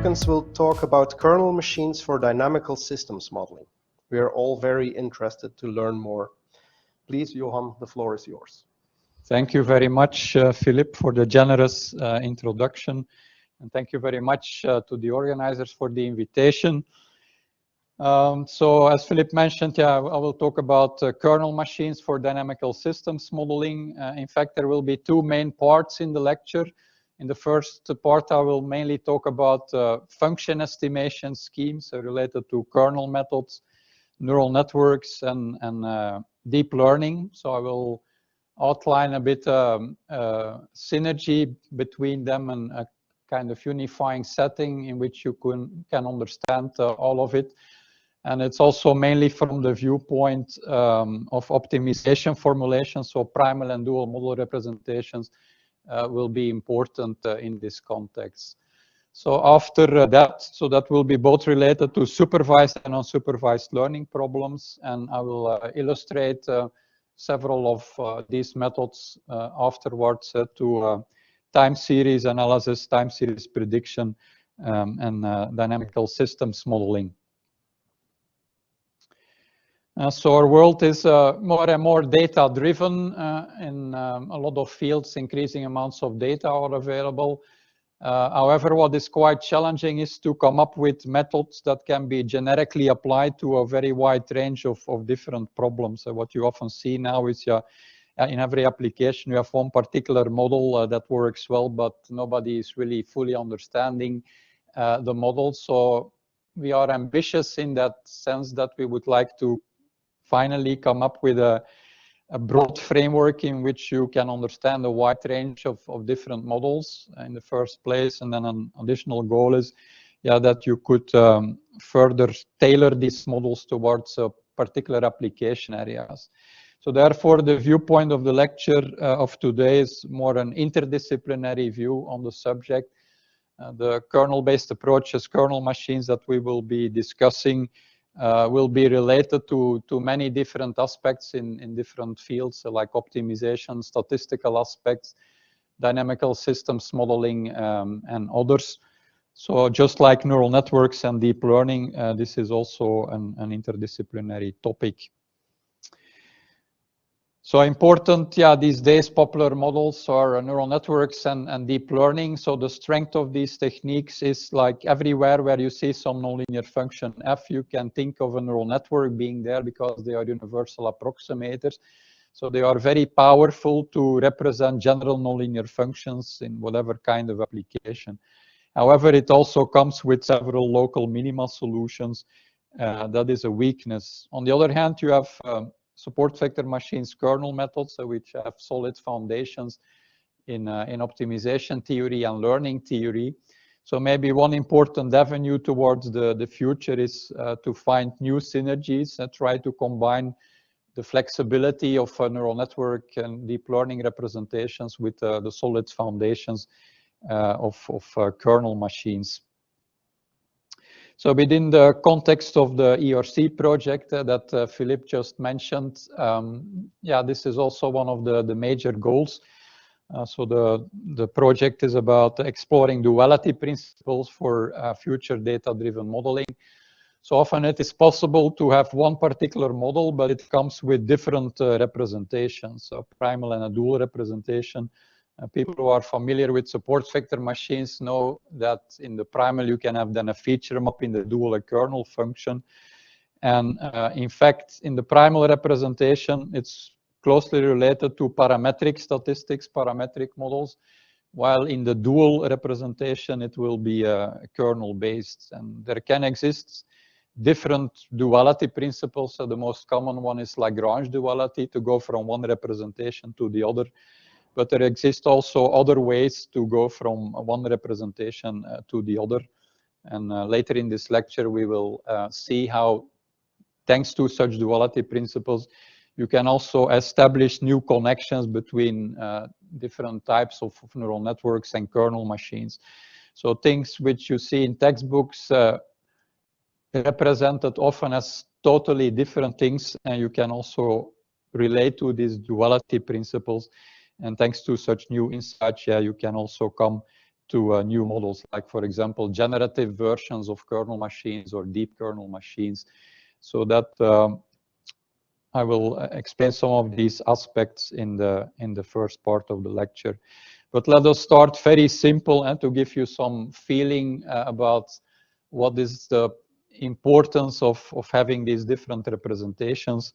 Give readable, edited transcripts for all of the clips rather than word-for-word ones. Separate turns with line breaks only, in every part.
Suykens will talk about kernel machines for dynamical systems modeling. We are all very interested to learn more. Please, Johan, the floor is yours.
Thank you very much, Philip, for the generous introduction. And thank you very much to the organizers for the invitation. So as Philip mentioned, I will talk about kernel machines for dynamical systems modeling. In fact, there will be two main parts in the lecture. In the first part, I will mainly talk about function estimation schemes related to kernel methods, neural networks, and deep learning. So I will outline a bit synergy between them and a kind of unifying setting in which you can understand all of it. And it's also mainly from the viewpoint of optimization formulation. So primal and dual model representations will be important in this context. So after that, so that will be both related to supervised and unsupervised learning problems. And I will illustrate several of these methods afterwards to time series analysis, time series prediction, and dynamical systems modeling. So our world is more and more data-driven in a lot of fields. Increasing amounts of data are available. However, what is quite challenging is to come up with methods that can be generically applied to a very wide range of different problems. So what you often see now is in every application you have one particular model that works well, but nobody is really fully understanding the model. So we are ambitious in that sense that we would like to finally come up with a broad framework in which you can understand a wide range of different models in the first place. And then an additional goal is that you could further tailor these models towards particular application areas. So therefore, the viewpoint of the lecture of today is more an interdisciplinary view on the subject. The kernel-based approaches, kernel machines that we will be discussing will be related to many different aspects in different fields, like optimization, statistical aspects, dynamical systems modeling, and others. So just like neural networks and deep learning, this is also an interdisciplinary topic. So important, these days popular models are neural networks and deep learning. So the strength of these techniques is like everywhere where you see some nonlinear function f, you can think of a neural network being there because they are universal approximators. So they are very powerful to represent general nonlinear functions in whatever kind of application. However, it also comes with several local minima solutions. That is a weakness. On the other hand, you have support vector machines kernel methods, which have solid foundations in optimization theory and learning theory. So maybe one important avenue towards the future is to find new synergies and try to combine the flexibility of a neural network and deep learning representations with the solid foundations of kernel machines. So within the context of the ERC project that Philip just mentioned, this is also one of the major goals. So the project is about exploring duality principles for future data-driven modeling. So often it is possible to have one particular model, but it comes with different representations, so primal and a dual representation. People who are familiar with support vector machines know that in the primal you can have then a feature map, in the dual a kernel function. And in fact, in the primal representation, it's closely related to parametric statistics, parametric models, while in the dual representation, it will be kernel-based. And there can exist different duality principles. So the most common one is Lagrange duality, to go from one representation to the other. But there exist also other ways to go from one representation to the other. And later in this lecture, we will see how, thanks to such duality principles, you can also establish new connections between different types of neural networks and kernel machines. So things which you see in textbooks represented often as totally different things, and you can also relate to these duality principles. And thanks to such new insights, you can also come to new models, like, for example, generative versions of kernel machines or deep kernel machines. So that I will explain some of these aspects in the first part of the lecture. But let us start very simple and to give you some feeling about what is the importance of having these different representations,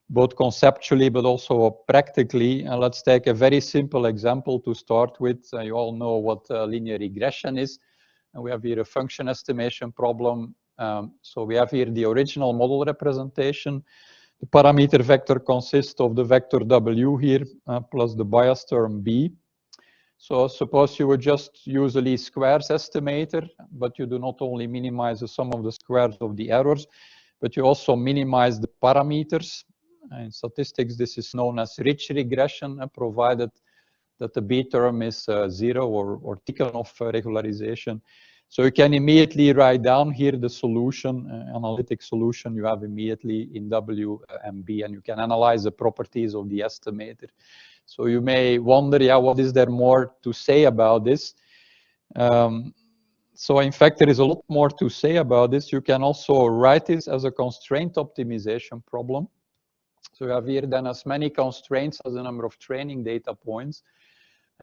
both conceptually but also practically. And let's take a very simple example to start with. You all know what linear regression is. And we have here a function estimation problem. So we have here the original model representation. The parameter vector consists of the vector W here plus the bias term B. So suppose you would just use a least squares estimator, but you do not only minimize the sum of the squares of the errors, but you also minimize the parameters. In statistics, this is known as rich regression, provided that the B term is 0 or Tikhonov regularization. So you can immediately write down here the solution, analytic solution you have immediately in W and B, and you can analyze the properties of the estimator. So you may wonder, yeah, what is there more to say about this? So in fact, there is a lot more to say about this. You can also write this as a constraint optimization problem. So you have here then as many constraints as the number of training data points.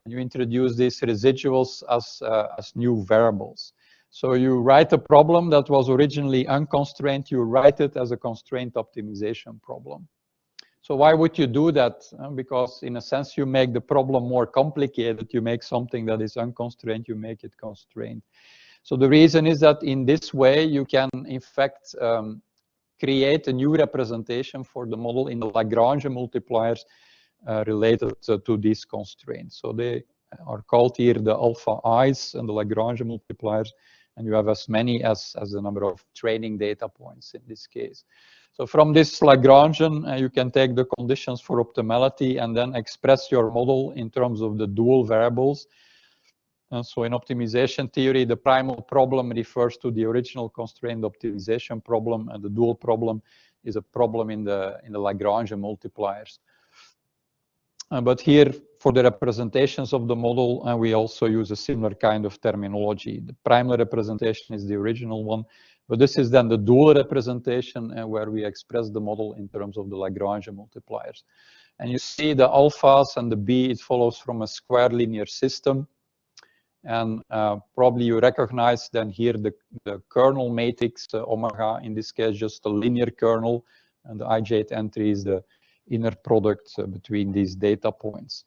And you introduce these residuals as new variables. So you write a problem that was originally unconstrained, you write it as a constraint optimization problem. So why would you do that? Because in a sense, you make the problem more complicated. You make something that is unconstrained, you make it constrained. So the reason is that in this way, you can, in fact, create a new representation for the model in the Lagrange multipliers related to these constraints. So they are called here the alpha i's and the Lagrange multipliers, and you have as many as the number of training data points in this case. So from this Lagrangian, you can take the conditions for optimality and then express your model in terms of the dual variables. And so in optimization theory, the primal problem refers to the original constraint optimization problem, and the dual problem is a problem in the Lagrangian multipliers. But here, for the representations of the model, we also use a similar kind of terminology. The primal representation is the original one, but this is then the dual representation where we express the model in terms of the Lagrangian multipliers. And you see the alphas and the B, it follows from a square linear system. And probably you recognize then here the kernel matrix omega, in this case just a linear kernel, and the ijth entry is the inner product between these data points.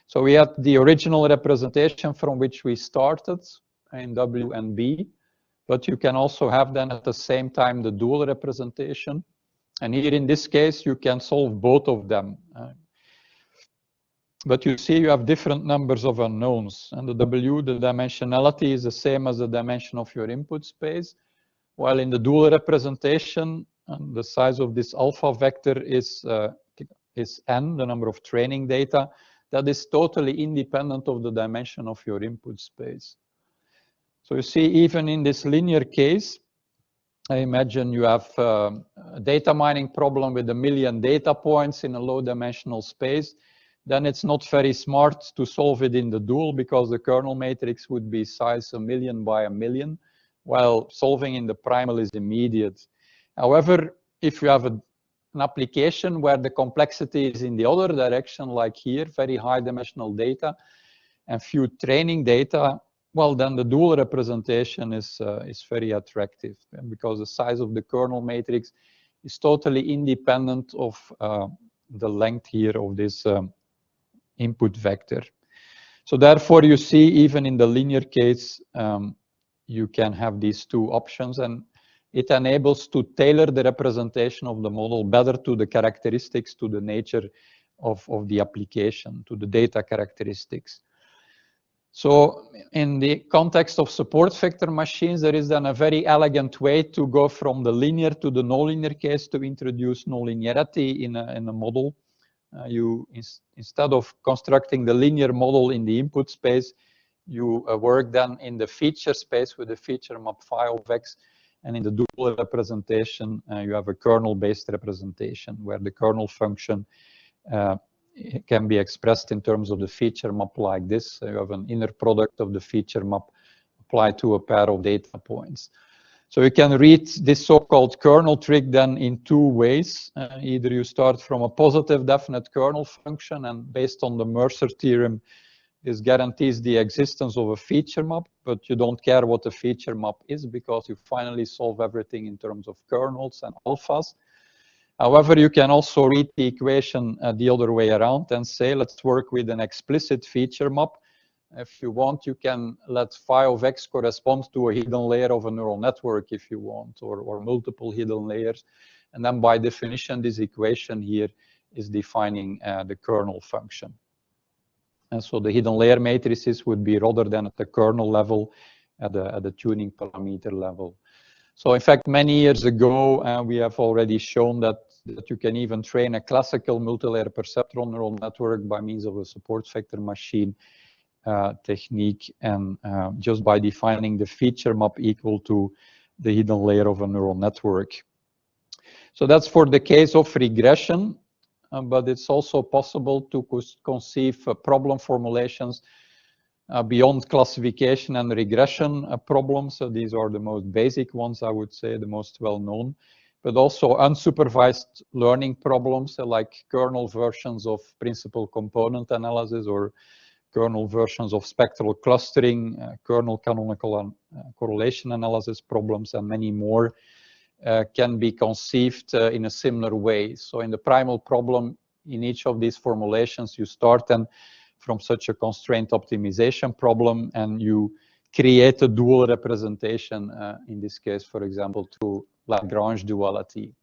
So we had the original representation from which we started in W and B, but you can also have then at the same time the dual representation. And here in this case, you can solve both of them. But you see you have different numbers of unknowns, and the W, the dimensionality is the same as the dimension of your input space, while in the dual representation, the size of this alpha vector is n, the number of training data, that is totally independent of the dimension of your input space. So you see, even in this linear case, I imagine you have a data mining problem with 1 million data points in a low dimensional space. Then it's not very smart to solve it in the dual because the kernel matrix would be size 1 million by 1 million, while solving in the primal is immediate. However, if you have an application where the complexity is in the other direction, like here, very high dimensional data and few training data, well, then the dual representation is very attractive, because the size of the kernel matrix is totally independent of the length here of this input vector. So therefore, you see, even in the linear case, you can have these two options, and it enables to tailor the representation of the model better to the characteristics, to the nature of the application, to the data characteristics. So in the context of support vector machines, there is then a very elegant way to go from the linear to the nonlinear case to introduce nonlinearity in a model. Instead of constructing the linear model in the input space, you work then in the feature space with the feature map phi of x, and in the dual representation, you have a kernel-based representation where the kernel function it can be expressed in terms of the feature map like this. You have an inner product of the feature map applied to a pair of data points. So you can read this so-called kernel trick then in two ways. Either you start from a positive definite kernel function, and based on the Mercer theorem, this guarantees the existence of a feature map, but you don't care what the feature map is because you finally solve everything in terms of kernels and alphas. However, you can also read the equation the other way around and say, let's work with an explicit feature map. If you want, you can let phi of x correspond to a hidden layer of a neural network if you want, or multiple hidden layers. And then by definition, this equation here is defining the kernel function. And so the hidden layer matrices would be rather than at the kernel level, at the tuning parameter level. So in fact, many years ago, we have already shown that you can even train a classical multilayer perceptron neural network by means of a support vector machine technique, and just by defining the feature map equal to the hidden layer of a neural network. So that's for the case of regression, but it's also possible to conceive problem formulations beyond classification and regression problems. So these are the most basic ones, I would say, the most well-known, but also unsupervised learning problems like kernel versions of principal component analysis or kernel versions of spectral clustering, kernel canonical and correlation analysis problems, and many more can be conceived in a similar way. So in the primal problem, in each of these formulations, you start then from such a constraint optimization problem, and you create a dual representation, in this case, for example, through Lagrange duality.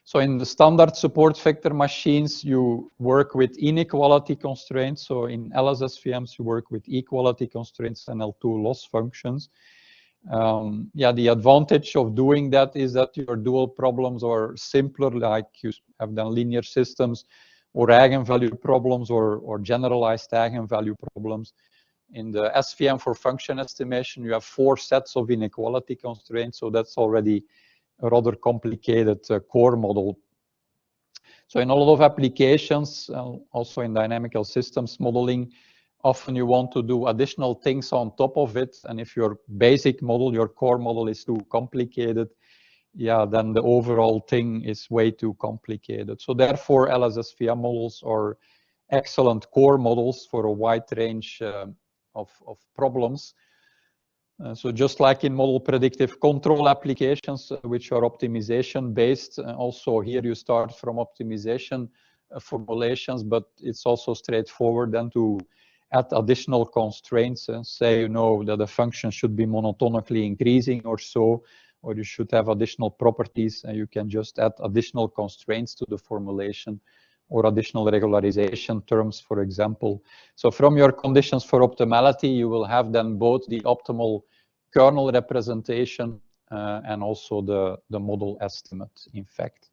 So in the standard support vector machines, you work with inequality constraints. So in LSSVMs, you work with equality constraints and L2 loss functions. The advantage of doing that is that your dual problems are simpler, like you have done linear systems or eigenvalue problems or generalized eigenvalue problems. In the SVM for function estimation, you have 4 sets of inequality constraints, so that's already a rather complicated core model. So in a lot of applications, also in dynamical systems modeling, often you want to do additional things on top of it. And if your basic model, your core model is too complicated, then the overall thing is way too complicated. So therefore, LSSVM models are excellent core models for a wide range of problems. So just like in model predictive control applications, which are optimization based, also here you start from optimization formulations, but it's also straightforward then to add additional constraints and say, that the function should be monotonically increasing or so, or you should have additional properties, and you can just add additional constraints to the formulation or additional regularization terms, for example. So from your conditions for optimality, you will have then both the optimal kernel representation and also the model estimate, in fact.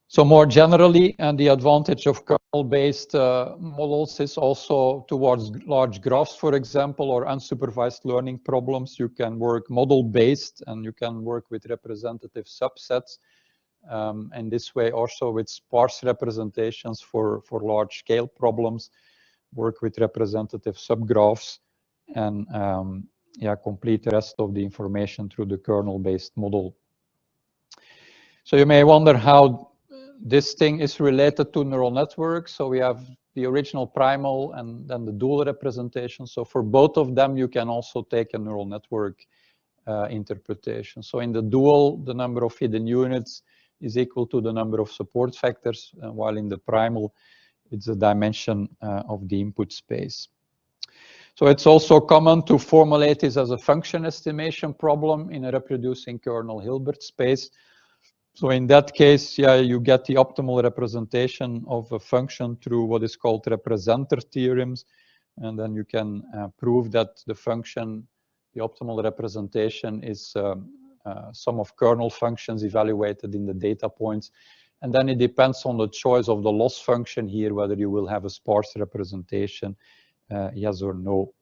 So more generally, and the advantage of kernel-based models is also towards large graphs, for example, or unsupervised learning problems. You can work model-based, and you can work with representative subsets. And this way also with sparse representations for large-scale problems, work with representative subgraphs, and complete the rest of the information through the kernel-based model. So you may wonder how this thing is related to neural networks. So we have the original primal and then the dual representation. So for both of them, you can also take a neural network interpretation. So in the dual, the number of hidden units is equal to the number of support vectors, while in the primal, it's the dimension of the input space. So it's also common to formulate this as a function estimation problem in a reproducing kernel Hilbert space. So in that case, you get the optimal representation of a function through what is called representer theorems. And then you can prove that the function, the optimal representation is sum of kernel functions evaluated in the data points. And then it depends on the choice of the loss function here, whether you will have a sparse representation, yes or no.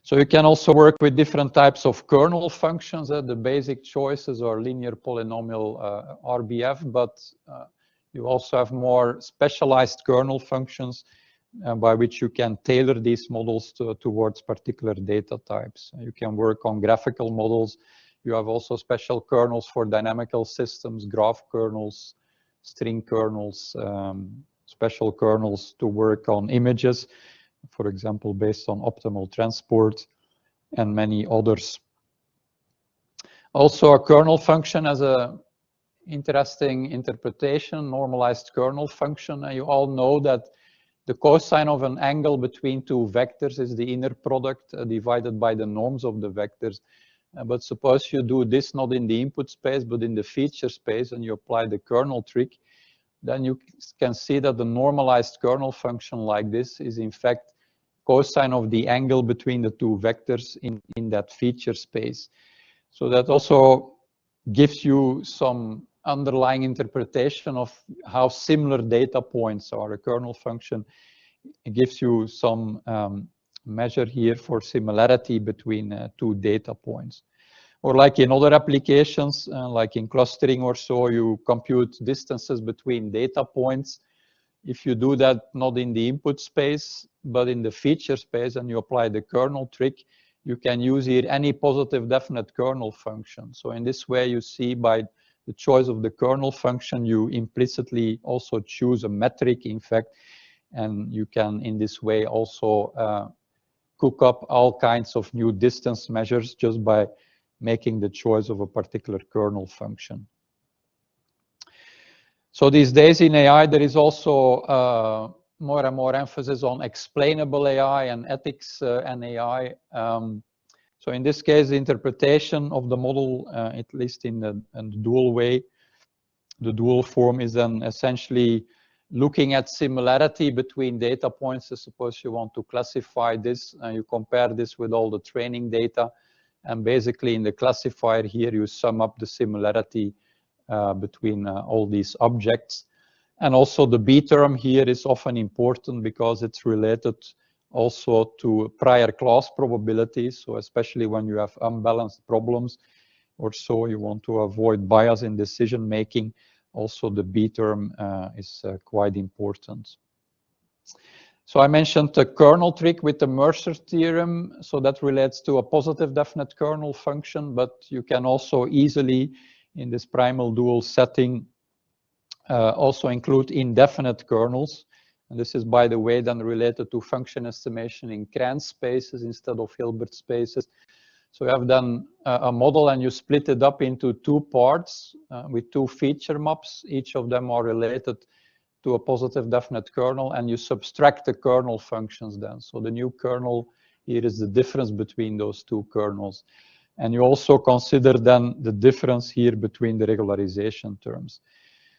So you can also work with different types of kernel functions. The basic choices are linear polynomial RBF, but you also have more specialized kernel functions by which you can tailor these models towards particular data types. You can work on graphical models. You have also special kernels for dynamical systems, graph kernels, string kernels, special kernels to work on images, for example, based on optimal transport, and many others. Also, a kernel function has a interesting interpretation, normalized kernel function. And you all know that the cosine of an angle between two vectors is the inner product divided by the norms of the vectors. But suppose you do this not in the input space, but in the feature space, and you apply the kernel trick, then you can see that the normalized kernel function like this is in fact cosine of the angle between the two vectors in that feature space. So that also gives you some underlying interpretation of how similar data points are. A kernel function, it gives you some measure here for similarity between two data points. Or like in other applications, like in clustering or so, you compute distances between data points. If you do that not in the input space, but in the feature space, and you apply the kernel trick, you can use here any positive definite kernel function. So in this way, you see by the choice of the kernel function, you implicitly also choose a metric, in fact, and you can in this way also cook up all kinds of new distance measures just by making the choice of a particular kernel function. So these days in AI, there is also more and more emphasis on explainable AI and ethics and AI. So in this case, the interpretation of the model, at least in the dual way, the dual form is then essentially looking at similarity between data points. So suppose you want to classify this, and you compare this with all the training data, and basically in the classifier here, you sum up the similarity between all these objects. And also the B term here is often important because it's related also to prior class probabilities. So especially when you have unbalanced problems or so, you want to avoid bias in decision making. Also the B term is quite important. So I mentioned the kernel trick with the Mercer theorem. So that relates to a positive definite kernel function, but you can also easily in this primal dual setting also include indefinite kernels. And this is, by the way, then related to function estimation in Krantz spaces instead of Hilbert spaces. So you have done a model and you split it up into two parts with two feature maps. Each of them are related to a positive definite kernel, and you subtract the kernel functions then. So the new kernel here is the difference between those two kernels. And you also consider then the difference here between the regularization terms.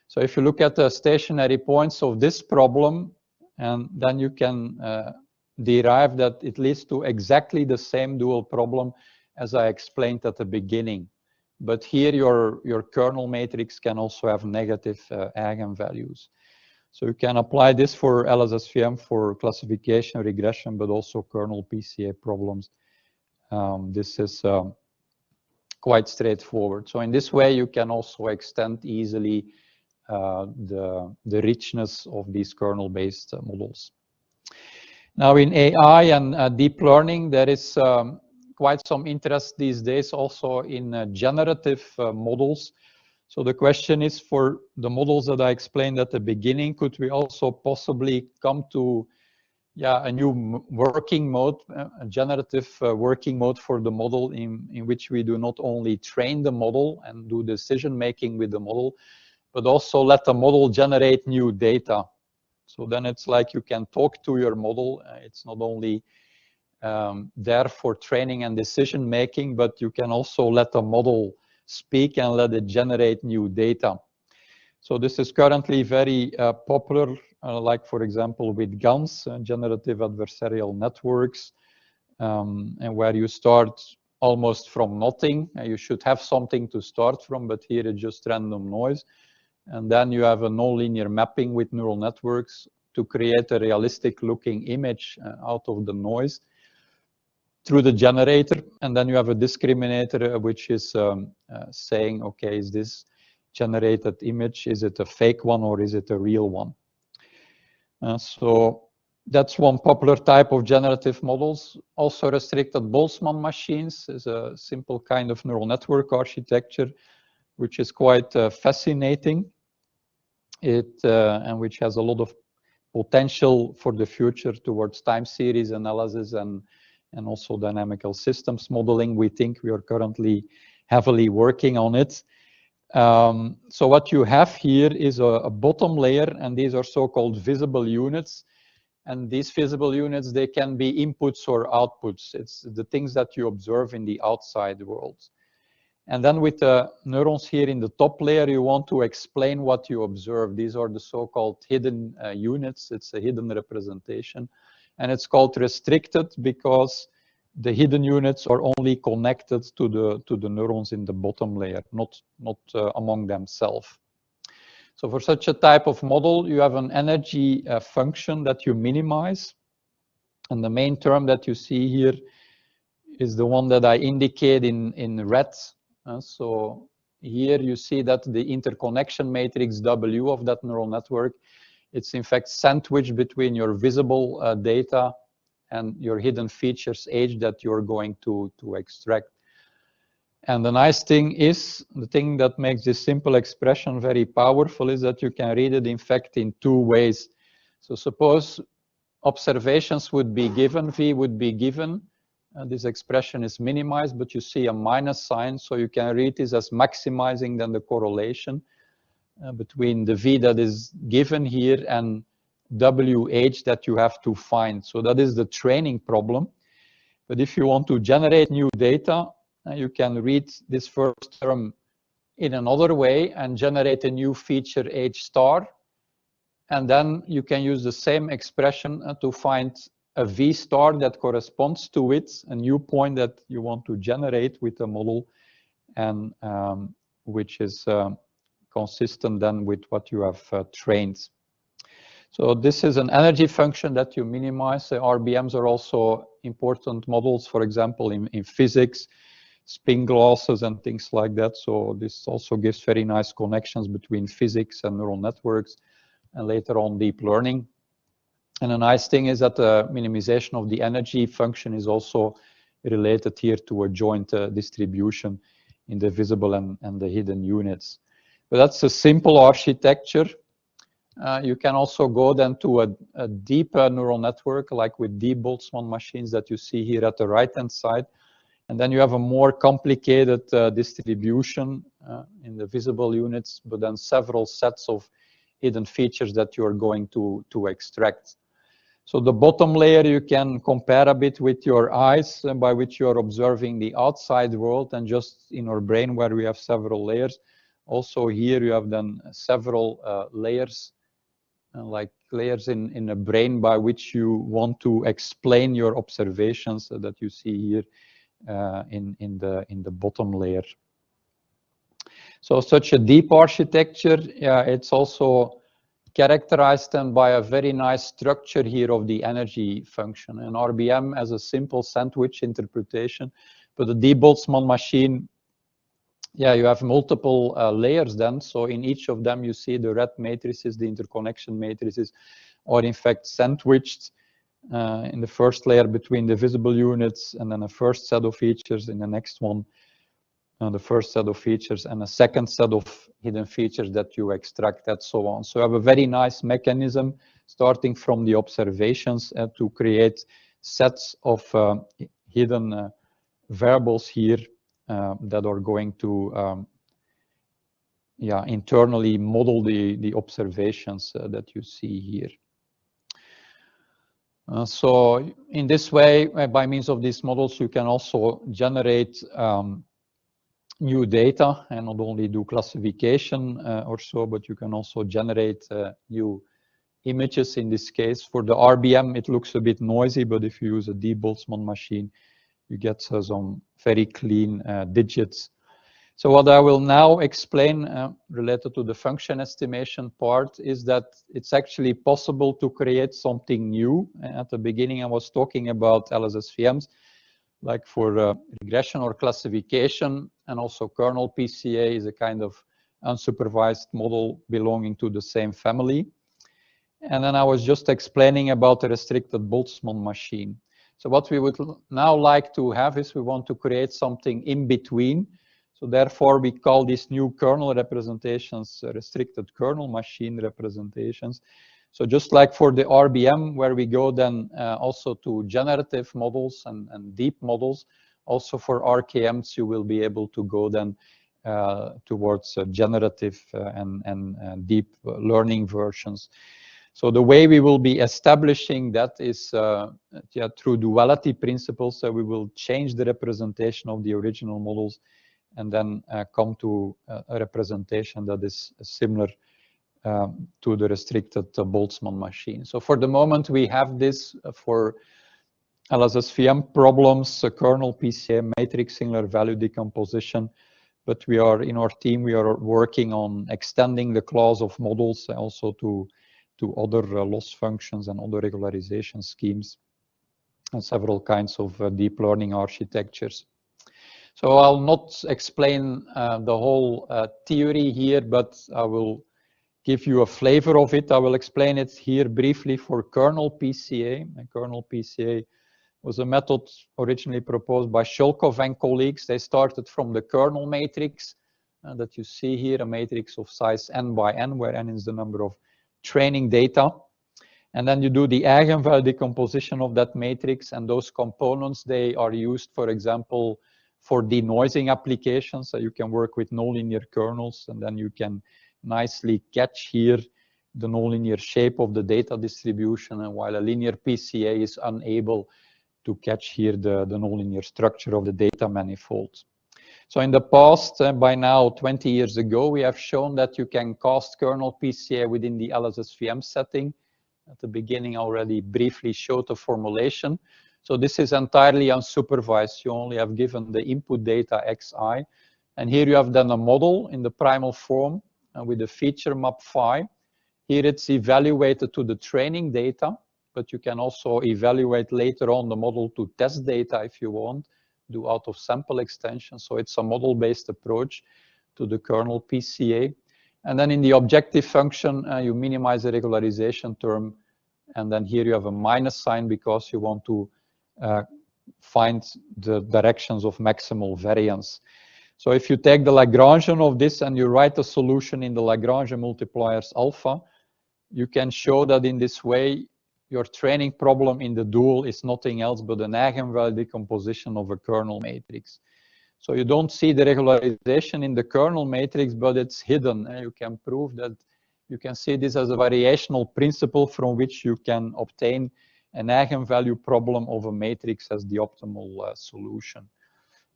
So if you look at the stationary points of this problem, and then you can derive that it leads to exactly the same dual problem as I explained at the beginning. But here your kernel matrix can also have negative eigenvalues. So you can apply this for LSSVM for classification, regression, but also kernel PCA problems. This is quite straightforward. So in this way, you can also extend easily the richness of these kernel-based models. Now in AI and deep learning, there is quite some interest these days also in generative models. So the question is, for the models that I explained at the beginning, could we also possibly come to a new working mode, a generative working mode for the model in which we do not only train the model and do decision making with the model, but also let the model generate new data. So then it's like you can talk to your model. It's not only there for training and decision making, but you can also let the model speak and let it generate new data. So this is currently very popular, like for example with GANs, generative adversarial networks, and where you start almost from nothing. You should have something to start from, but here it's just random noise. And then you have a nonlinear mapping with neural networks to create a realistic looking image out of the noise. through the generator, and then you have a discriminator which is saying, okay, is this generated image, is it a fake one or is it a real one? So that's one popular type of generative models. Also restricted Boltzmann machines is a simple kind of neural network architecture, which is quite fascinating. And which has a lot of potential for the future towards time series analysis and also dynamical systems modeling. We think we are currently heavily working on it. So what you have here is a bottom layer, and these are so-called visible units. And these visible units, they can be inputs or outputs. It's the things that you observe in the outside world. And then with the neurons here in the top layer, you want to explain what you observe. These are the so-called hidden units. It's a hidden representation. And it's called restricted because the hidden units are only connected to the neurons in the bottom layer, not among themselves. So for such a type of model, you have an energy function that you minimize. And the main term that you see here is the one that I indicate in red. So here you see that the interconnection matrix W of that neural network, it's in fact sandwiched between your visible data and your hidden features H that you're going to extract. And the nice thing is, the thing that makes this simple expression very powerful is that you can read it in fact in two ways. So suppose observations would be given, V would be given, this expression is minimized, but you see a minus sign, so you can read this as maximizing then the correlation between the V that is given here and WH that you have to find. So that is the training problem. But if you want to generate new data, you can read this first term in another way and generate a new feature H star. And then you can use the same expression to find a V star that corresponds to it, a new point that you want to generate with the model, and which is consistent then with what you have trained. So this is an energy function that you minimize. RBMs are also important models, for example, in physics, spin glasses and things like that. So this also gives very nice connections between physics and neural networks, and later on deep learning. And a nice thing is that the minimization of the energy function is also related here to a joint distribution in the visible and the hidden units. But that's a simple architecture. You can also go then to a deeper neural network, like with deep Boltzmann machines that you see here at the right-hand side. And then you have a more complicated distribution in the visible units, but then several sets of hidden features that you are going to extract. So the bottom layer you can compare a bit with your eyes, by which you are observing the outside world, and just in our brain where we have several layers. Also here you have then several layers, like layers in a brain by which you want to explain your observations that you see here in the bottom layer. So such a deep architecture, yeah, it's also characterized then by a very nice structure here of the energy function. An RBM as a simple sandwich interpretation, but the deep Boltzmann machine, yeah, you have multiple layers then. So in each of them you see the red matrices, the interconnection matrices, are in fact sandwiched in the first layer between the visible units, and then a first set of features in the next one, the first set of features, and a second set of hidden features that you extract, and so on. So you have a very nice mechanism starting from the observations to create sets of hidden variables here that are going to internally model the observations that you see here. So in this way, by means of these models, you can also generate new data, and not only do classification or so, but you can also generate new images. In this case, for the RBM, it looks a bit noisy, but if you use a deep Boltzmann machine, you get some very clean digits. So what I will now explain related to the function estimation part is that it's actually possible to create something new. At the beginning, I was talking about LSSVMs, like for regression or classification, and also kernel PCA is a kind of unsupervised model belonging to the same family. And then I was just explaining about the restricted Boltzmann machine. So what we would now like to have is we want to create something in between. So therefore we call these new kernel representations restricted kernel machine representations. So just like for the RBM, where we go then also to generative models and deep models, also for RKMs you will be able to go then towards generative and deep learning versions. So the way we will be establishing that is through duality principles. So we will change the representation of the original models and then come to a representation that is similar to the restricted Boltzmann machine. So for the moment we have this for LSSVM problems, kernel PCA matrix singular value decomposition. But we are, in our team, we are working on extending the class of models also to other loss functions and other regularization schemes and several kinds of deep learning architectures. So I'll not explain the whole theory here, but I will give you a flavor of it. I will explain it here briefly for kernel PCA. And kernel PCA was a method originally proposed by Shulkov and colleagues. They started from the kernel matrix that you see here, a matrix of size n by n, where n is the number of training data. And then you do the eigenvalue decomposition of that matrix, and those components, they are used, for example, for denoising applications. So you can work with nonlinear kernels, and then you can nicely catch here the nonlinear shape of the data distribution, and while a linear PCA is unable to catch here the nonlinear structure of the data manifold. So in the past, by now 20 years ago, we have shown that you can cast kernel PCA within the LSSVM setting. At the beginning, I already briefly showed the formulation. So this is entirely unsupervised. You only have given the input data xi. And here you have done a model in the primal form with the feature map phi. Here it's evaluated to the training data, but you can also evaluate later on the model to test data if you want, do out of sample extension. So it's a model-based approach to the kernel PCA. And then in the objective function, you minimize the regularization term. And then here you have a minus sign because you want to find the directions of maximal variance. So if you take the Lagrangian of this and you write a solution in the Lagrangian multipliers alpha, you can show that in this way, your training problem in the dual is nothing else but an eigenvalue decomposition of a kernel matrix. So you don't see the regularization in the kernel matrix, but it's hidden. You can prove that you can see this as a variational principle from which you can obtain an eigenvalue problem of a matrix as the optimal solution.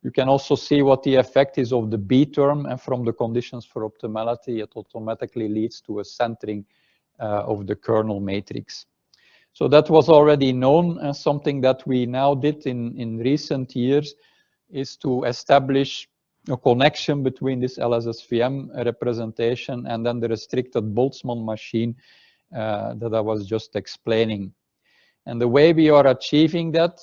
You can also see what the effect is of the B term, and from the conditions for optimality, it automatically leads to a centering of the kernel matrix. So that was already known, and something that we now did in recent years is to establish a connection between this LSSVM representation and then the restricted Boltzmann machine that I was just explaining. And the way we are achieving that,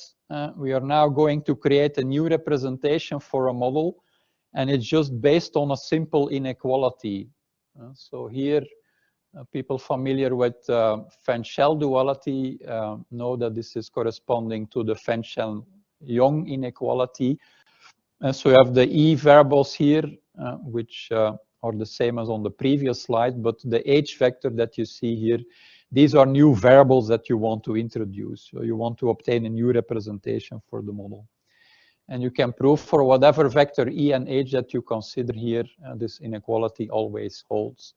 we are now going to create a new representation for a model, and it's just based on a simple inequality. So here, people familiar with Fenchel duality know that this is corresponding to the Fenchel-Young inequality. And so you have the E variables here, which are the same as on the previous slide, but the H vector that you see here, these are new variables that you want to introduce. So you want to obtain a new representation for the model. And you can prove for whatever vector E and H that you consider here, this inequality always holds.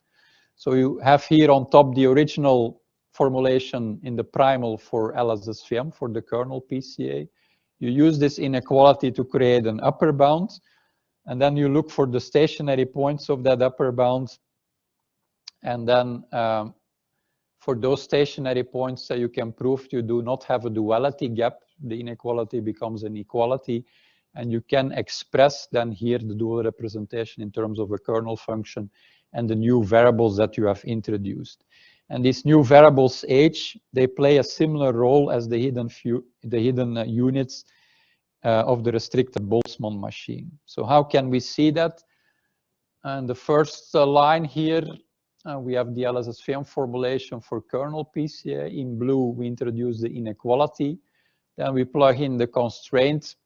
So you have here on top the original formulation in the primal for LSSVM, for the kernel PCA. You use this inequality to create an upper bound, and then you look for the stationary points of that upper bound. And then for those stationary points that you can prove you do not have a duality gap, the inequality becomes an equality, and you can express then here the dual representation in terms of a kernel function and the new variables that you have introduced. And these new variables H, they play a similar role as the hidden units of the restricted Boltzmann machine. So how can we see that? And the first line here, we have the LSSVM formulation for kernel PCA. In blue, we introduce the inequality. Then we plug in the constraint.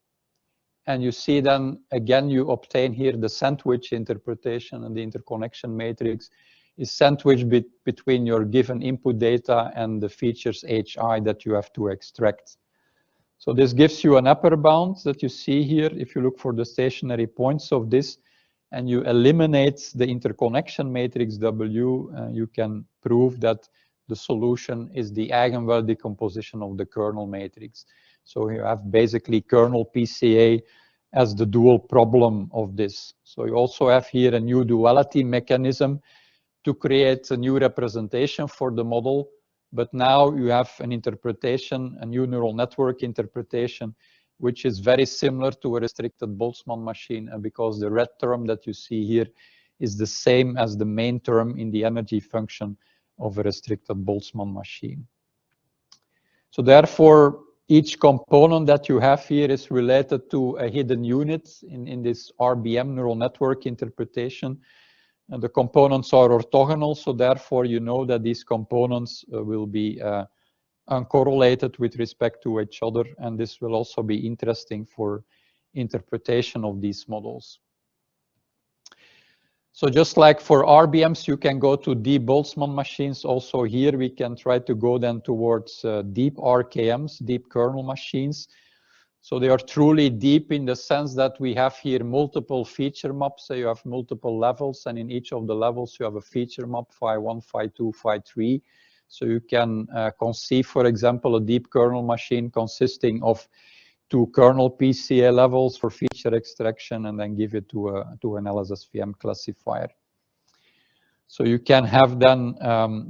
And you see then, again, you obtain here the sandwich interpretation, and the interconnection matrix is sandwiched between your given input data and the features HI that you have to extract. So this gives you an upper bound that you see here. If you look for the stationary points of this, and you eliminate the interconnection matrix W, you can prove that the solution is the eigenvalue decomposition of the kernel matrix. So you have basically kernel PCA as the dual problem of this. So you also have here a new duality mechanism to create a new representation for the model. But now you have an interpretation, a new neural network interpretation, which is very similar to a restricted Boltzmann machine, and because the red term that you see here is the same as the main term in the energy function of a restricted Boltzmann machine. So therefore, each component that you have here is related to a hidden unit in this RBM neural network interpretation. And the components are orthogonal, so therefore you know that these components will be uncorrelated with respect to each other, and this will also be interesting for interpretation of these models. So just like for RBMs, you can go to deep Boltzmann machines. Also here we can try to go then towards deep RKMs, deep kernel machines. So they are truly deep in the sense that we have here multiple feature maps. So you have multiple levels, and in each of the levels you have a feature map, phi1, phi2, phi3. So you can conceive, for example, a deep kernel machine consisting of 2 kernel PCA levels for feature extraction, and then give it to an LSSVM classifier. So you can have then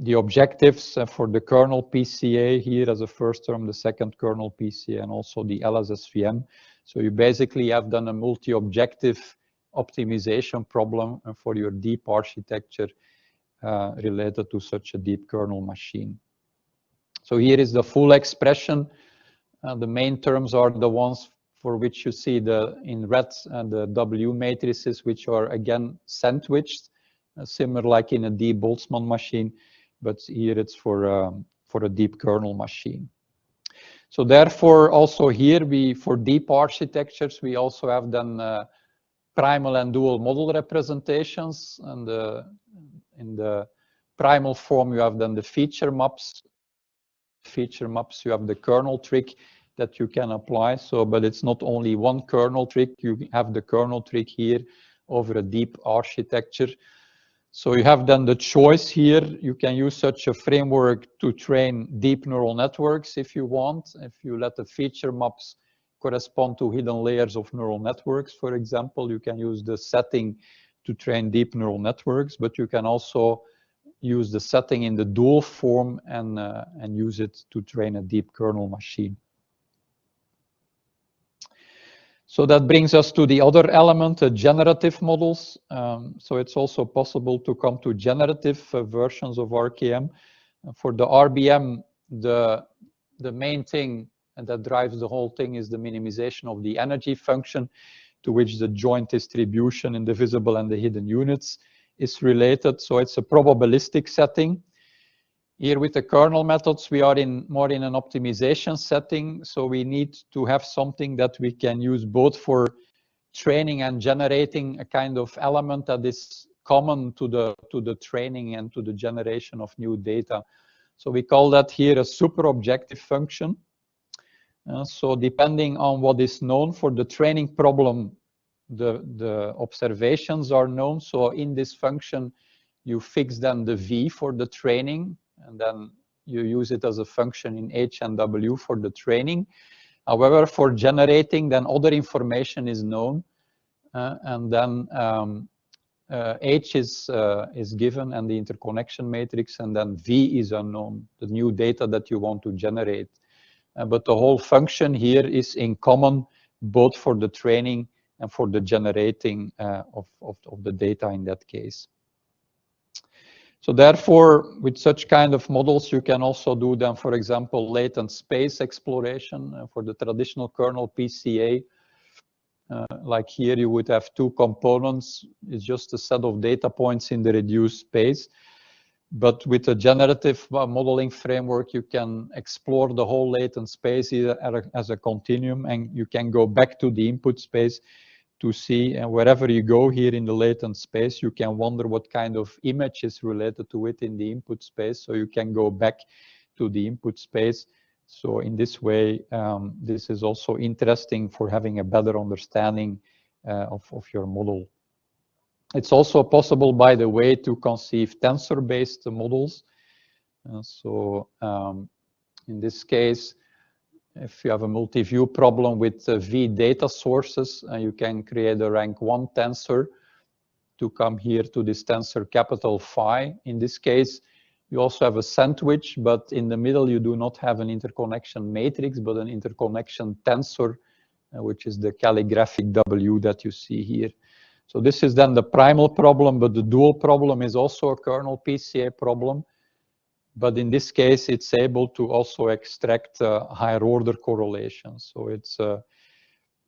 the objectives for the kernel PCA here as a first term, the second kernel PCA, and also the LSSVM. So you basically have done a multi-objective optimization problem for your deep architecture related to such a deep kernel machine. So here is the full expression. The main terms are the ones for which you see in red the W matrices, which are again sandwiched, similar like in a deep Boltzmann machine, but here it's for a deep kernel machine. So therefore, also here for deep architectures, we also have then primal and dual model representations, and in the primal form you have then the feature maps. Feature maps, you have the kernel trick that you can apply. So, but it's not only one kernel trick, you have the kernel trick here over a deep architecture. So you have then the choice here. You can use such a framework to train deep neural networks if you want. If you let the feature maps correspond to hidden layers of neural networks, for example, you can use the setting to train deep neural networks, but you can also use the setting in the dual form and use it to train a deep kernel machine. So that brings us to the other element, generative models. So it's also possible to come to generative versions of RKM. For the RBM, the main thing that drives the whole thing is the minimization of the energy function, to which the joint distribution in the visible and the hidden units is related. So it's a probabilistic setting. Here with the kernel methods, we are more in an optimization setting. So we need to have something that we can use both for training and generating a kind of element that is common to the training and to the generation of new data. So we call that here a super objective function. So depending on what is known for the training problem, the observations are known. So in this function, you fix then the V for the training, and then you use it as a function in H and W for the training. However, for generating, then other information is known, and then H is given and the interconnection matrix, and then V is unknown, the new data that you want to generate. But the whole function here is in common, both for the training and for the generating of the data in that case. So therefore, with such kind of models, you can also do them, for example, latent space exploration for the traditional kernel PCA. Like here, you would have two components. It's just a set of data points in the reduced space. But with a generative modeling framework, you can explore the whole latent space as a continuum, and you can go back to the input space to see, and wherever you go here in the latent space, you can wonder what kind of image is related to it in the input space. So you can go back to the input space. So in this way, this is also interesting for having a better understanding of your model. It's also possible, by the way, to conceive tensor-based models. In this case, if you have a multi-view problem with V data sources, you can create a rank 1 tensor to come here to this tensor capital phi. In this case, you also have a sandwich, but in the middle you do not have an interconnection matrix, but an interconnection tensor, which is the calligraphic W that you see here. So this is then the primal problem, but the dual problem is also a kernel PCA problem. But in this case, it's able to also extract higher order correlations. So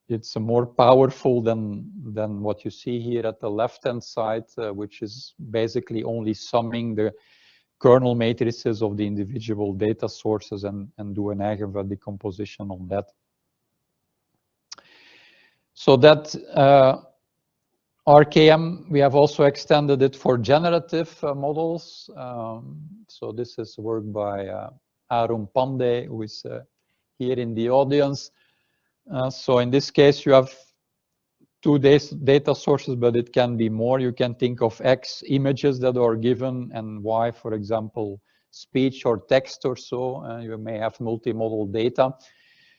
it's more powerful than what you see here at the left-hand side, which is basically only summing the kernel matrices of the individual data sources and do an algebra decomposition on that. So that RKM, we have also extended it for generative models. So this is work by Arun Pandey, who is here in the audience. So in this case, you have two data sources, but it can be more. You can think of X images that are given and Y, for example, speech or text or so. You may have multimodal data.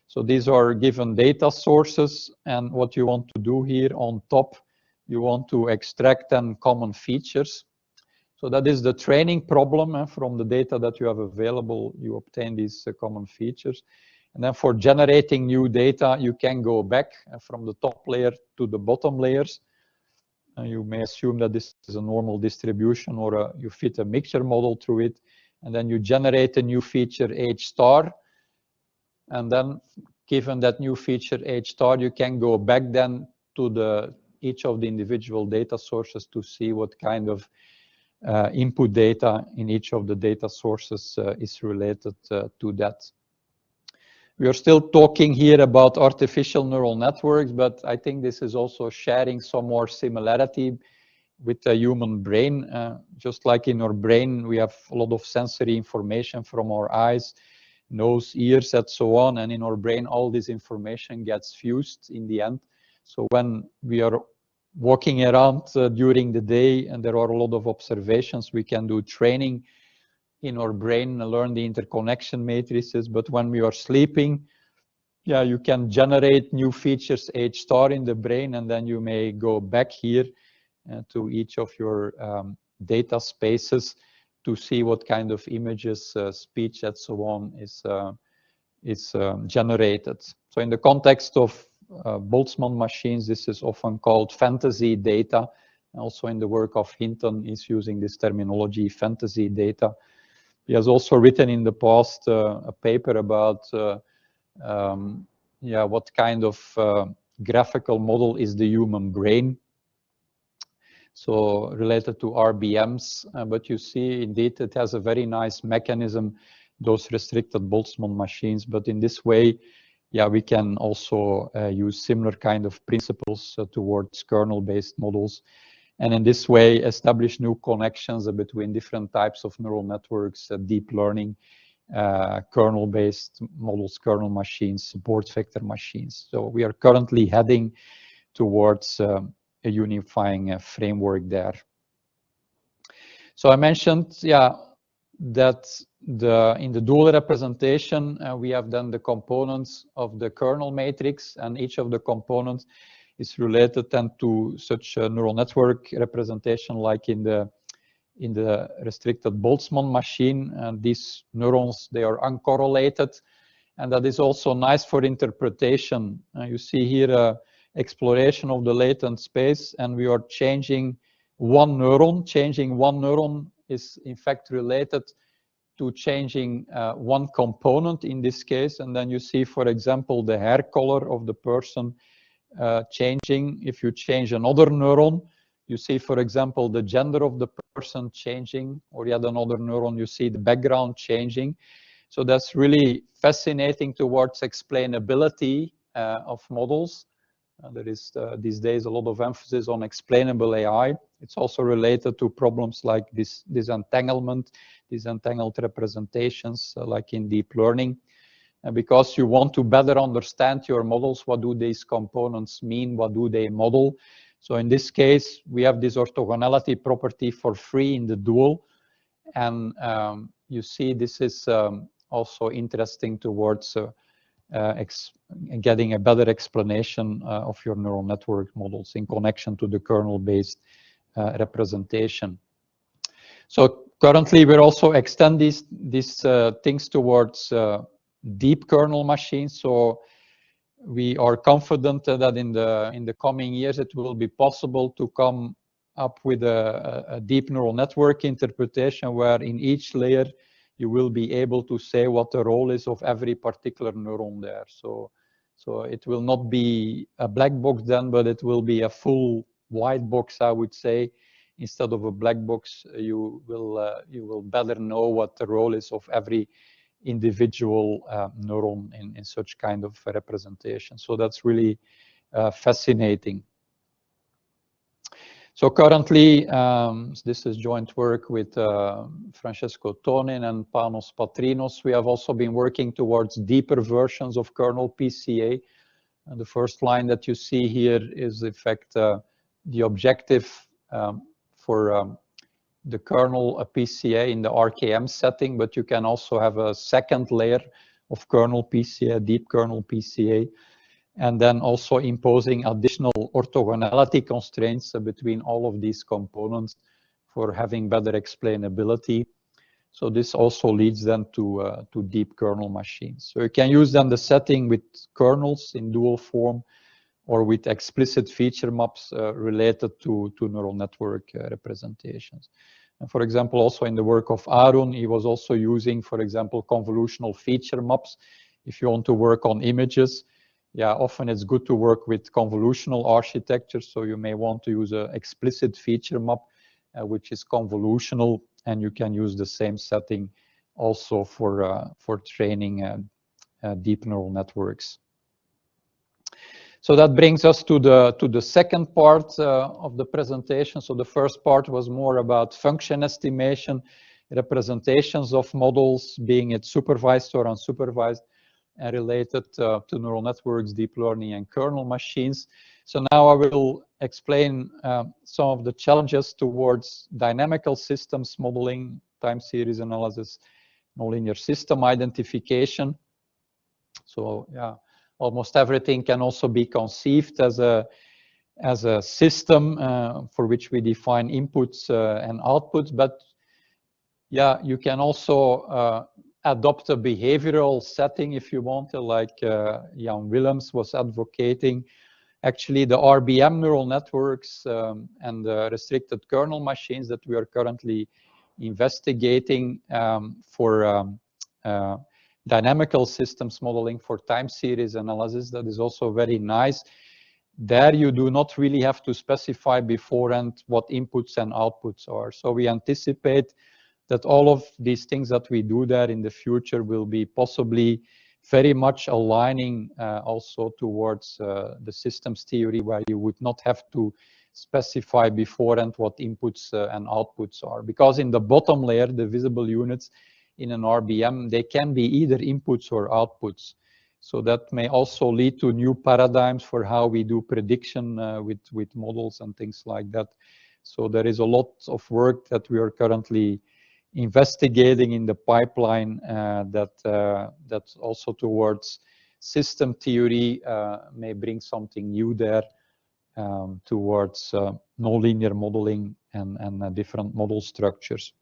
So these are given data sources. And what you want to do here on top, you want to extract then common features. So that is the training problem. From the data that you have available, you obtain these common features. And then for generating new data, you can go back from the top layer to the bottom layers. You may assume that this is a normal distribution, or you fit a mixture model through it. And then you generate a new feature H star. And then given that new feature H star, you can go back then to each of the individual data sources to see what kind of input data in each of the data sources is related to that. We are still talking here about artificial neural networks, but I think this is also sharing some more similarity with the human brain. Just like in our brain, we have a lot of sensory information from our eyes, nose, ears, and so on. And in our brain, all this information gets fused in the end. So when we are walking around during the day and there are a lot of observations, we can do training in our brain and learn the interconnection matrices. But when we are sleeping, yeah, you can generate new features H star in the brain, and then you may go back here to each of your data spaces to see what kind of images, speech, and so on is generated. So in the context of Boltzmann machines, this is often called fantasy data. Also in the work of Hinton is using this terminology, fantasy data. He has also written in the past a paper about what kind of graphical model is the human brain. So related to RBMs, but you see indeed it has a very nice mechanism, those restricted Boltzmann machines. But in this way, yeah, we can also use similar kind of principles towards kernel-based models. And in this way, establish new connections between different types of neural networks, deep learning, kernel-based models, kernel machines, support vector machines. So we are currently heading towards a unifying framework there. So I mentioned, yeah, that in the dual representation, we have then the components of the kernel matrix, and each of the components is related then to such a neural network representation, like in the restricted Boltzmann machine. And these neurons, they are uncorrelated, and that is also nice for interpretation. You see here exploration of the latent space, and we are changing one neuron. Changing one neuron is in fact related to changing one component in this case. And then you see, for example, the hair color of the person changing. If you change another neuron, you see, for example, the gender of the person changing, or yet another neuron, you see the background changing. So that's really fascinating towards explainability of models. There is these days a lot of emphasis on explainable AI. It's also related to problems like disentanglement, disentangled representations, like in deep learning. Because you want to better understand your models, what do these components mean, what do they model? So in this case, we have this orthogonality property for free in the dual. And you see this is also interesting towards getting a better explanation of your neural network models in connection to the kernel-based representation. So currently, we're also extend these things towards deep kernel machines. So we are confident that in the coming years, it will be possible to come up with a deep neural network interpretation where in each layer, you will be able to say what the role is of every particular neuron there. So it will not be a black box then, but it will be a full white box, I would say. Instead of a black box, you will better know what the role is of every individual neuron in such kind of representation. So that's really fascinating. So currently, this is joint work with Francesco Tonin and Panos Patrinos. We have also been working towards deeper versions of kernel PCA. And the first line that you see here is, in fact, the objective for the kernel PCA in the RKM setting, but you can also have a second layer of kernel PCA, deep kernel PCA. And then also imposing additional orthogonality constraints between all of these components for having better explainability. So this also leads then to deep kernel machines. So you can use then the setting with kernels in dual form or with explicit feature maps related to neural network representations. And for example, also in the work of Arun, he was also using, for example, convolutional feature maps. If you want to work on images, yeah, often it's good to work with convolutional architecture. So you may want to use an explicit feature map, which is convolutional, and you can use the same setting also for training deep neural networks. So that brings us to the second part of the presentation. So the first part was more about function estimation, representations of models, being it supervised or unsupervised, and related to neural networks, deep learning, and kernel machines. So now I will explain some of the challenges towards dynamical systems modeling, time series analysis, nonlinear system identification. So yeah, almost everything can also be conceived as a system for which we define inputs and outputs, but yeah, you can also adopt a behavioral setting if you want, like Jan Willems was advocating. Actually, the RBM neural networks and the restricted kernel machines that we are currently investigating for dynamical systems modeling for time series analysis, that is also very nice. There you do not really have to specify beforehand what inputs and outputs are. So we anticipate that all of these things that we do there in the future will be possibly very much aligning also towards the systems theory, where you would not have to specify beforehand what inputs and outputs are. Because in the bottom layer, the visible units in an RBM, they can be either inputs or outputs. So that may also lead to new paradigms for how we do prediction with models and things like that. So there is a lot of work that we are currently investigating in the pipeline that also towards system theory may bring something new there towards nonlinear modeling and different model structures.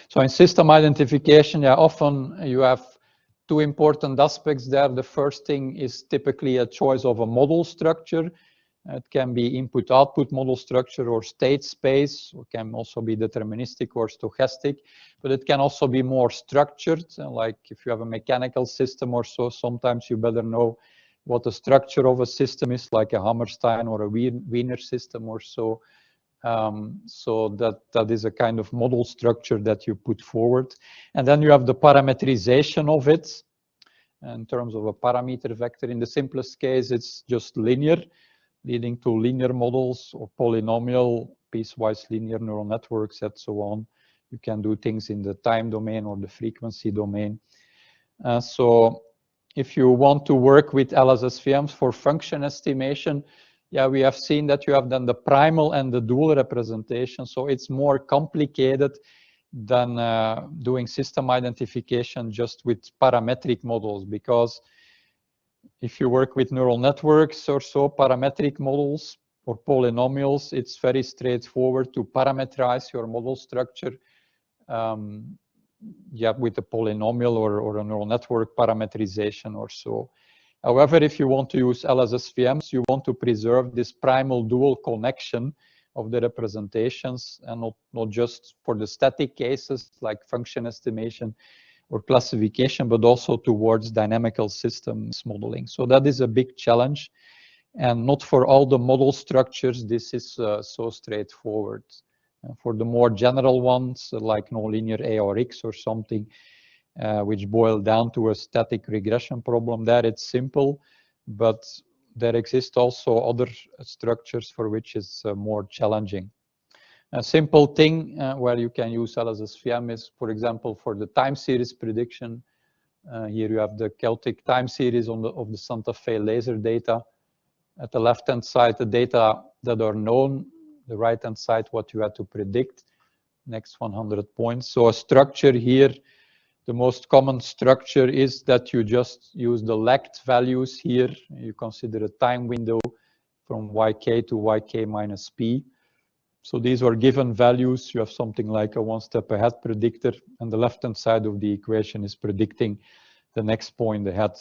So in system identification, yeah, often you have two important aspects there. The first thing is typically a choice of a model structure. It can be input-output model structure or state space. It can also be deterministic or stochastic, but it can also be more structured. Like if you have a mechanical system or so, sometimes you better know what the structure of a system is, like a Hammerstein or a Wiener system or so. So that is a kind of model structure that you put forward. And then you have the parameterization of it in terms of a parameter vector. In the simplest case, it's just linear, leading to linear models or polynomial, piecewise linear neural networks, and so on. You can do things in the time domain or the frequency domain. So if you want to work with LSSVMs for function estimation, yeah, we have seen that you have then the primal and the dual representation. So it's more complicated than doing system identification just with parametric models, because if you work with neural networks or so, parametric models or polynomials, it's very straightforward to parameterize your model structure. Yeah, with a polynomial or a neural network parameterization or so. However, if you want to use LSSVMs, you want to preserve this primal dual connection of the representations, and not just for the static cases like function estimation or classification, but also towards dynamical systems modeling. So that is a big challenge, and not for all the model structures this is so straightforward. For the more general ones, like nonlinear ARX or something, which boil down to a static regression problem, there it's simple, but there exist also other structures for which it's more challenging. A simple thing where you can use LSSVM is, for example, for the time series prediction. Here you have the Celtic time series of the Santa Fe laser data. At the left-hand side, the data that are known. The right-hand side, what you had to predict, next 100 points. So a structure here, the most common structure is that you just use the lagged values here. You consider a time window from yk to yk minus p. So these are given values. You have something like a one-step ahead predictor, and the left-hand side of the equation is predicting the next point ahead.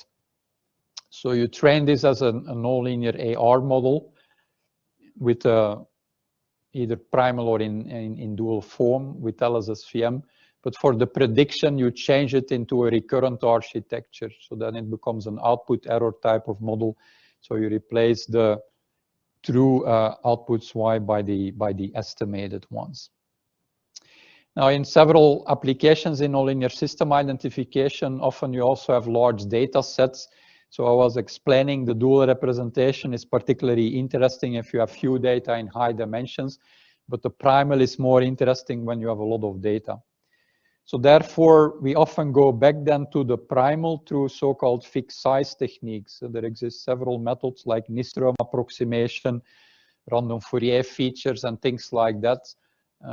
So you train this as a nonlinear AR model with either primal or in dual form with LSSVM. But for the prediction, you change it into a recurrent architecture. So then it becomes an output error type of model. So you replace the true outputs y by the estimated ones. Now, in several applications in nonlinear system identification, often you also have large data sets. So I was explaining the dual representation is particularly interesting if you have few data in high dimensions, but the primal is more interesting when you have a lot of data. So therefore, we often go back then to the primal through so-called fixed size techniques. So there exist several methods like Nystrom approximation, random Fourier features, and things like that.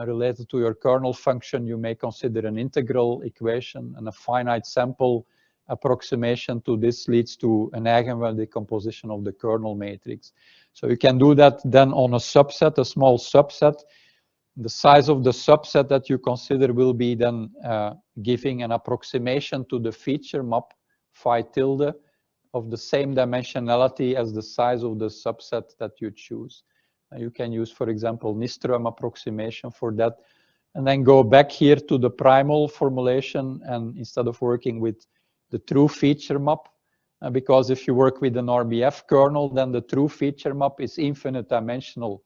Related to your kernel function, you may consider an integral equation, and a finite sample approximation to this leads to an eigenvalue decomposition of the kernel matrix. So you can do that then on a subset, a small subset. The size of the subset that you consider will be then giving an approximation to the feature map phi tilde of the same dimensionality as the size of the subset that you choose. You can use, for example, Nystrom approximation for that, and then go back here to the primal formulation, and instead of working with the true feature map, because if you work with an RBF kernel, then the true feature map is infinite dimensional.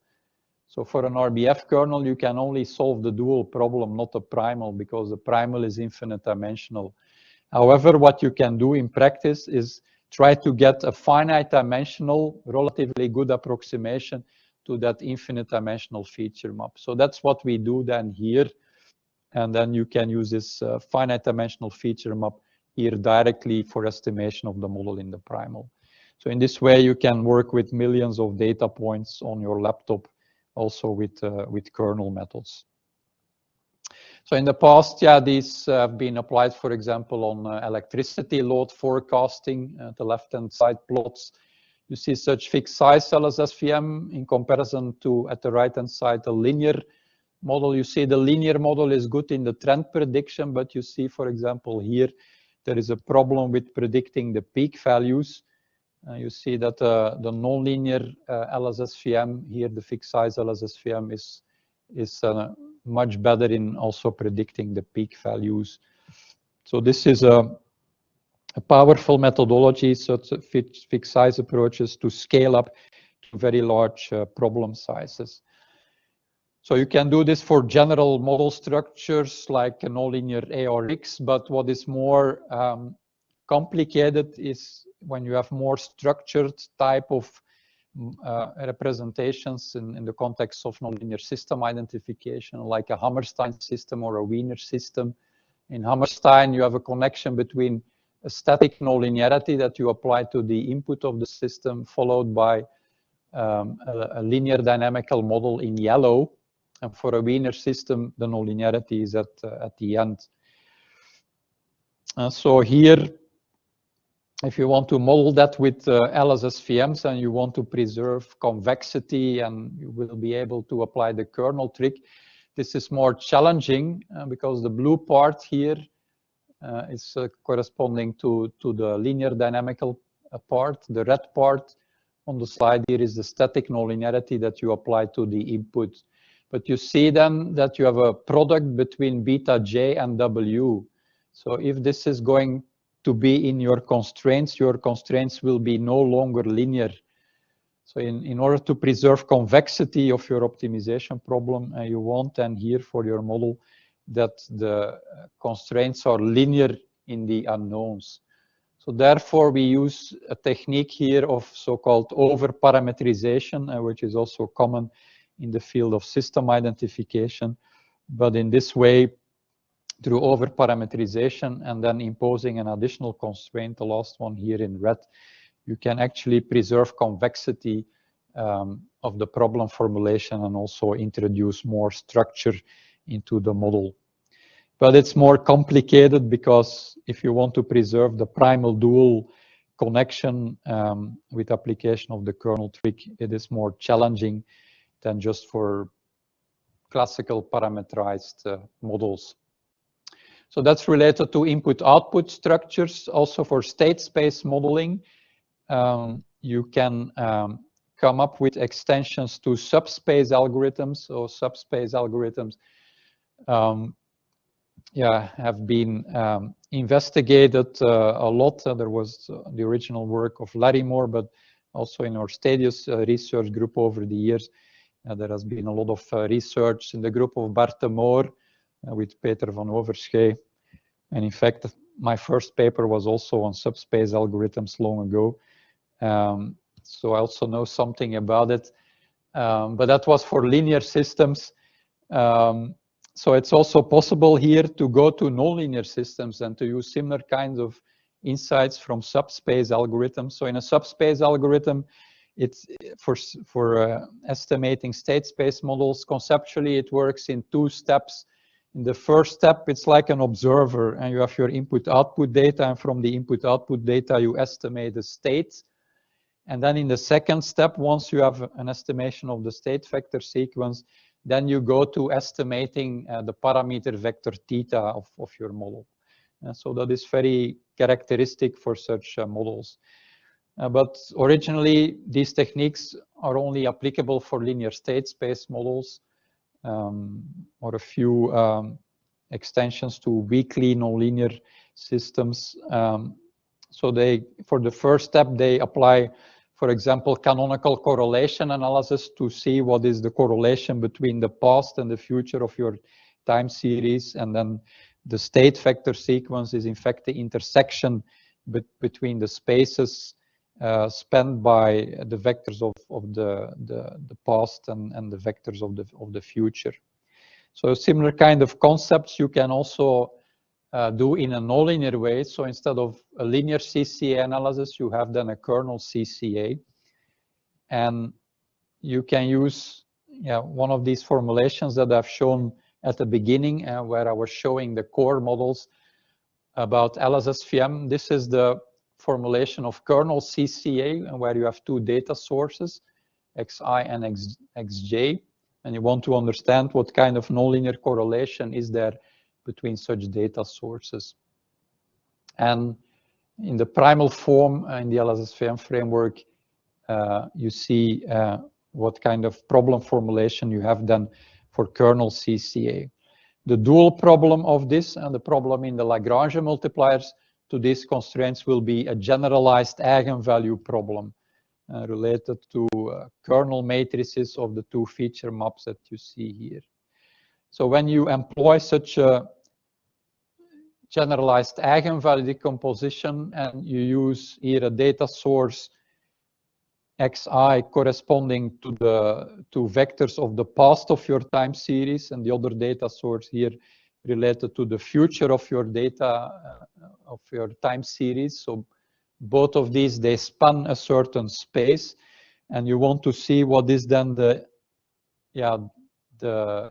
So for an RBF kernel, you can only solve the dual problem, not the primal, because the primal is infinite dimensional. However, what you can do in practice is try to get a finite dimensional, relatively good approximation to that infinite dimensional feature map. So that's what we do then here. And then you can use this finite dimensional feature map here directly for estimation of the model in the primal. So in this way, you can work with millions of data points on your laptop, also with kernel methods. So in the past, yeah, these have been applied, for example, on electricity load forecasting. The left-hand side plots, you see such fixed size LSSVM in comparison to, at the right-hand side, a linear model. You see the linear model is good in the trend prediction, but you see, for example, here, there is a problem with predicting the peak values. You see that the nonlinear LSSVM here, the fixed size LSSVM is much better in also predicting the peak values. So this is a a powerful methodology, so it's fixed size approaches to scale up to very large problem sizes. So you can do this for general model structures like a nonlinear ARX, but what is more complicated is when you have more structured type of representations in the context of nonlinear system identification, like a Hammerstein system or a Wiener system. In Hammerstein, you have a connection between a static nonlinearity that you apply to the input of the system, followed by a linear dynamical model in yellow. And for a Wiener system, the nonlinearity is at the end. So here, if you want to model that with LSSVMs and you want to preserve convexity and you will be able to apply the kernel trick, this is more challenging because the blue part here is corresponding to the linear dynamical part. The red part on the slide here is the static nonlinearity that you apply to the input. But you see then that you have a product between beta j and w. So if this is going to be in your constraints will be no longer linear. So in order to preserve convexity of your optimization problem, you want then here for your model that the constraints are linear in the unknowns. So therefore we use a technique here of so-called over-parameterization, which is also common in the field of system identification. But in this way, through over-parameterization and then imposing an additional constraint, the last one here in red, you can actually preserve convexity of the problem formulation and also introduce more structure into the model. But it's more complicated because if you want to preserve the primal dual connection with application of the kernel trick, it is more challenging than just for classical parameterized models. So that's related to input-output structures. Also for state space modeling, you can come up with extensions to subspace algorithms. So subspace algorithms have been investigated a lot. There was the original work of Larry Moore, but also in our Stadius research group over the years, there has been a lot of research in the group of Bart de Moor with Peter van Overschie. And in fact, my first paper was also on subspace algorithms long ago. So I also know something about it. But that was for linear systems. So it's also possible here to go to nonlinear systems and to use similar kinds of insights from subspace algorithms. So in a subspace algorithm, it's for estimating state space models. Conceptually, it works in 2 steps. In the first step, it's like an observer, and you have your input-output data, and from the input-output data, you estimate the state. And then in the second step, once you have an estimation of the state vector sequence, then you go to estimating the parameter vector theta of your model. So that is very characteristic for such models. But originally, these techniques are only applicable for linear state space models or a few extensions to weakly nonlinear systems. So for the first step, they apply, for example, canonical correlation analysis to see what is the correlation between the past and the future of your time series. And then the state vector sequence is in fact the intersection between the spaces spanned by the vectors of the past and the vectors of the future. So similar kind of concepts you can also do in a nonlinear way. So instead of a linear CCA analysis, you have then a kernel CCA. And you can use one of these formulations that I've shown at the beginning where I was showing the core models about LSSVM. This is the formulation of kernel CCA where you have 2 data sources, Xi and Xj. And you want to understand what kind of nonlinear correlation is there between such data sources. And in the primal form, in the LSSVM framework, you see what kind of problem formulation you have then for kernel CCA. The dual problem of this and the problem in the Lagrange multipliers to these constraints will be a generalized eigenvalue problem related to kernel matrices of the two feature maps that you see here. So when you employ such a generalized eigenvalue decomposition and you use here a data source xi corresponding to the two vectors of the past of your time series and the other data source here related to the future of your data of your time series. So both of these, they span a certain space, and you want to see what is then the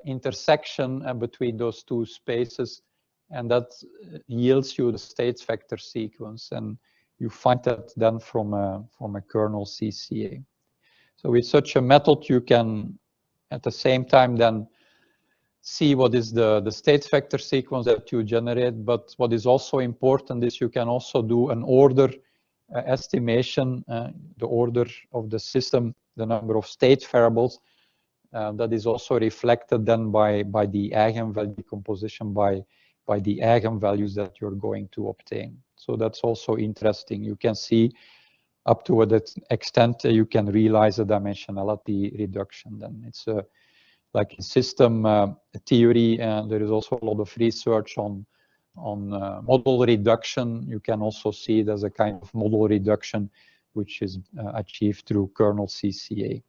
intersection between those two spaces, and that yields you the states vector sequence, and you find that then from a kernel CCA. So with such a method, you can at the same time then see what is the states vector sequence that you generate, but what is also important is you can also do an order estimation, the order of the system, the number of state variables, that is also reflected then by the eigenvalue decomposition, by the eigenvalues that you're going to obtain. So that's also interesting. You can see up to what extent you can realize a dimensionality reduction. Then it's like in system theory, and there is also a lot of research on model reduction. You can also see it as a kind of model reduction which is achieved through kernel CCA.